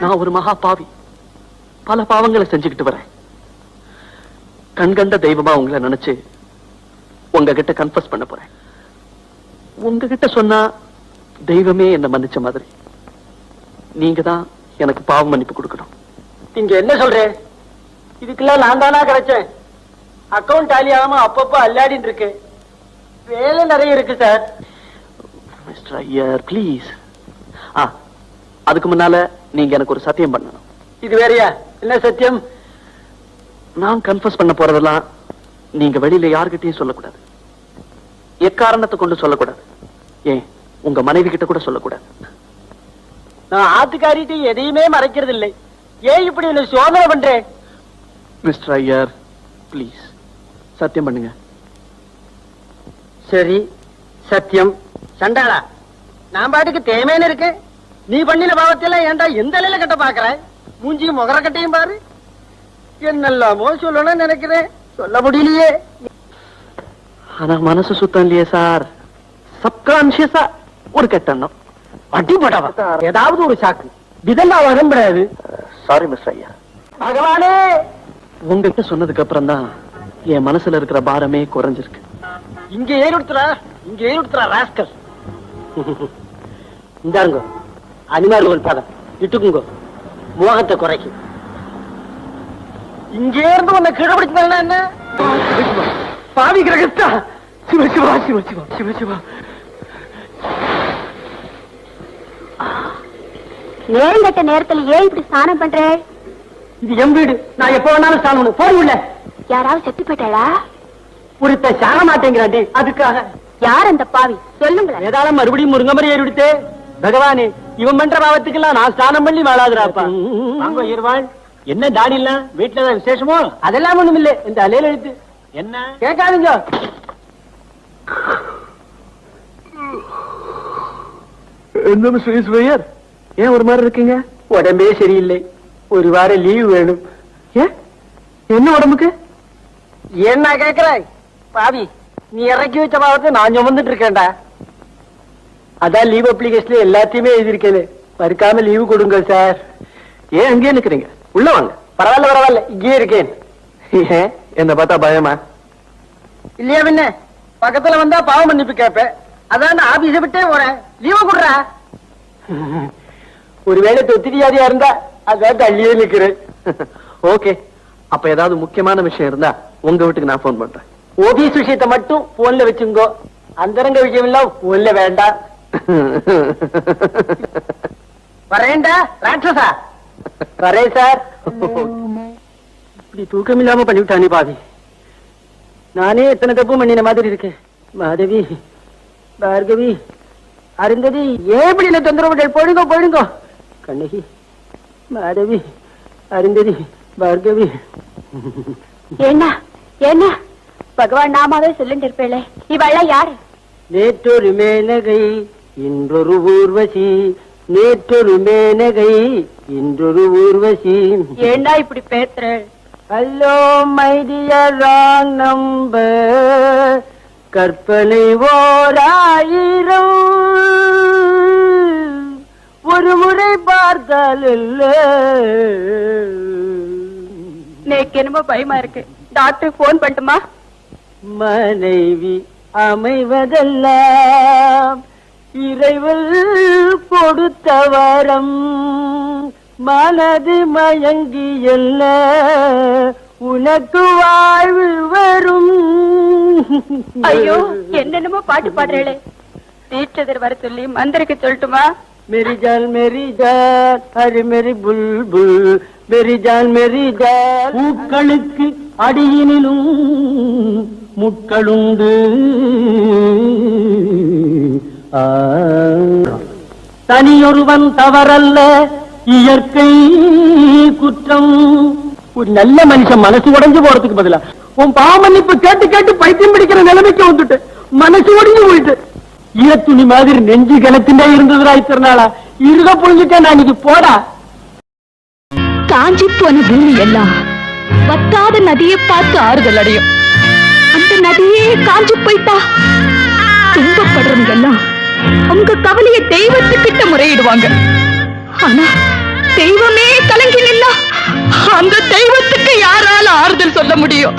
நான் ஒரு மகா பாவி, பல பாவங்களை செஞ்சுக்கிட்டு வரேன். கண்கண்ட தெய்வமா உங்களை நினைச்சு உங்ககிட்ட கன்ஃபஸ் பண்ண போறேன். உங்ககிட்ட சொன்னா தெய்வமே என்ன மன்னிச்ச மாதிரி. நீங்க தான் எனக்கு பாவ மன்னிப்பு கொடுக்கணும். இங்க என்ன சொல்றேன்? இதுக்கெல்லாம் நான் தானா கிடைச்சேன். அக்கௌண்ட் டாலி ஆகாம அப்பப்போ அல்லாடின்னு இருக்கு. வேலை நிறைய இருக்கு சார். Mister Iyer please. அதுக்கு முன்னால நீங்க எனக்கு ஒரு சத்தியம் பண்ணணும். இது வேறையா? என்ன சத்தியம்? நான் கன்ஃபஸ் பண்ண போறதெல்லாம் நீங்க வெளியில யார்கிட்டயும் சொல்லக்கூடாது. எக்காரணத்தை கொண்டு சொல்லக்கூடாது. ஏன் உங்க மனைவி கிட்ட கூட சொல்லக்கூடாது. நான் ஆத்துக்காரிட்டு எதையுமே மறைக்கிறது இல்லை. ஏன் இப்படி என்ன சோதனை பண்றேன்? மிஸ்டர் ஐயர் ப்ளீஸ் சத்தியம் பண்ணுங்க. சரி சத்தியம். சண்டாளா, நான் பாட்டுக்கு தேமேன்னு இருக்கேன். நீ பண்ணின பாவத்தையெல்லாம் ஏன்டா எந்த நிலையில கட்ட பாக்குற? மூஞ்சியும் முகர கட்டையும் பாரு. என்னெல்லாமோ சொல்லணும்னு நினைக்கிறேன், சொல்ல முடியலையே. ஆனா மனசு சுத்தம் இல்லையே சார். சப்கான்சியஸா ஒரு கெட்டெண்ணம். வட்டி போட்டா ஏதாவது ஒரு சாக்கு. இதெல்லாம் வரம்படாது. Sorry mister Iyer. பகவானே, உங்ககிட்ட சொன்னதுக்கு அப்புறம் தான் என் மனசுல இருக்கிற பாரமே குறைஞ்சிருக்கு. இங்க ஏறுத்துறா, இங்க ஏறுத்துறா ராஸ்கல். இந்தாருங்க அனிமார்கள் பதம் இட்டுக்குங்க, மோகத்தை குறைக்கும். இங்க இருந்து உன்னை கீழப்படுத்தினா என்ன? பாவி கிரகஸ்தா. சிவசிவா சிவசிவா சிவசிவா. நேரங்கட்ட நேரத்துல ஏன் இப்படி ஸ்நானம் பண்ற? இது என் வீடு, நான் எப்ப வேணாலும் ஸ்நானம் போடுவில்ல. யாராவது செத்து போயிட்டாளா? ஒருத்த சாண மாட்டேங்கிறாண்டி, அதுக்காக. யார் அந்த பாவி சொல்லுங்களேன். ஏதாலும் மறுபடியும் முருங்க மாதிரி ஏறிவிடுத்தே. பகவானே, இவன் பண்ற பாவத்துக்கெல்லாம் நான் ஸ்நானம் பண்ணி வாழாதுராப்பா. வாங்க இருவாள். என்ன தாடி இல்ல? வீட்டுலதான் விசேஷமோ? அதெல்லாம் ஒண்ணும் இல்ல. இந்த அலையில எழுத்து என்ன கேட்காதீங்க. என்ன மிஸ்டர் ஐயர், ஏன் ஒரு மாதிரி இருக்கீங்க? உடம்பே சரியில்லை, ஒரு வாரம் லீவ் வேணும். என்ன உடம்புக்கு? என்ன கேக்குறாய் பாவி? நீ இறக்கி வச்ச பாவத்தை நான் சுமந்துட்டு இருக்கேன்டா. அதான் லீவ் அப்ளிகேஷன்ல எல்லாத்தையுமே எழுதியிருக்கேன். மறுக்காம லீவு கொடுங்க சார். ஏன் அங்கேயே நிக்கிறீங்க? உள்ள வாங்க. பரவாயில்ல பரவாயில்ல, இங்கேயே இருக்கேன். ஏன் என்ன பார்த்தா பயமா? இல்லையா பின்ன, பக்கத்துல வந்தா பாவம் மன்னிப்பு கேட்பேன். அதான் ஆபீஸ விட்டே போறேன். லீவ குடுறா. ஒருவேளை தொத்திரியாதியா இருந்தா அதான் தள்ளியே நிக்கிறேன். ஓகே, அப்ப ஏதாவது முக்கியமான விஷயம் இருந்தா உங்க வீட்டுக்கு நான் போன் பண்றேன். ஆபீஸ் விஷயத்தை மட்டும் போன்ல வச்சுங்கோ. அந்தரங்க விஷயம் எல்லாம் போன்ல வேண்டாம். வரேன்டா ராட்சசா. வரேன் சார். இப்படி தூக்கம் இல்லாம பண்ணிவிட்டானே பாவி. நானே எத்தனை தப்பு பண்ணின மாதிரி இருக்கேன். மாதவி, பார்கவி, அருந்ததி, ஏன் இப்படி என்ன தொந்தரவு? போடுங்கோ போடுங்கோ. கண்ணகி, மாதவி, அருந்ததி, பார்கவி. என்ன என்ன பகவான் நாமாவே சொல்லிட்டு இருப்பேளே, இவெல்லாம் யாரு? நேற்றொரு மேனகை இன்றொரு ஊர்வசி, நேற்றொரு மேனகை இன்றொரு ஊர்வசி. ஏண்டா இப்படி பேசுற? Hello my dear wrong number, கற்பனை ஓராயிரம், ஒரு முறை பார்த்தால் நேக்கு என்னமோ பயமா இருக்கு. டாக்டர் போன் பண்ணட்டுமா? மனைவி அமைவதெல்லாம் இறைவன் கொடுத்த வரம், மனது மயங்கி எல்ல உனக்கு வாழ்வு வரும். ஐயோ, என்னென்னமோ பாட்டு பாடுறேளே. தீட்சதர் வர சொல்லி மந்திரிக்க சொல்லட்டுமா? मेरी जान अरे मेरी बुलबुल, मेरी जान பூக்களுக்கு அடியினிலும் முட்களுண்டு. தனியொருவன் தவறல்ல, இயற்கை குற்றம். ஒரு நல்ல மனுஷன் மனசு உடைஞ்சு போறதுக்கு பதிலா உன் பாவ மன்னிப்பு கேட்டு கேட்டு பைத்தியம் பிடிக்கிற நிலைமைக்கு வந்துட்டு மனசு உடைஞ்சு போயிட்டு ஈரத்துணி மாதிரி நெஞ்சு கிணத்துட்டே இருந்ததுடா இத்தனை நாளா. இருக புரிஞ்சுட்டேன் நான். இன்னைக்கு போடா. காஞ்சி போன பூமி எல்லாம் வத்தாத நதியை பார்த்து ஆறுதல் அடையும். அந்த நதியே காஞ்சி போயிட்டா துன்பப்படுறவங்க எல்லாம் அவங்க கவலையை தெய்வத்துக்கிட்ட முறையிடுவாங்க. ஆனா தெய்வமே கலங்கி நின்னா அந்த தெய்வத்துக்கு யாரால ஆறுதல் சொல்ல முடியும்?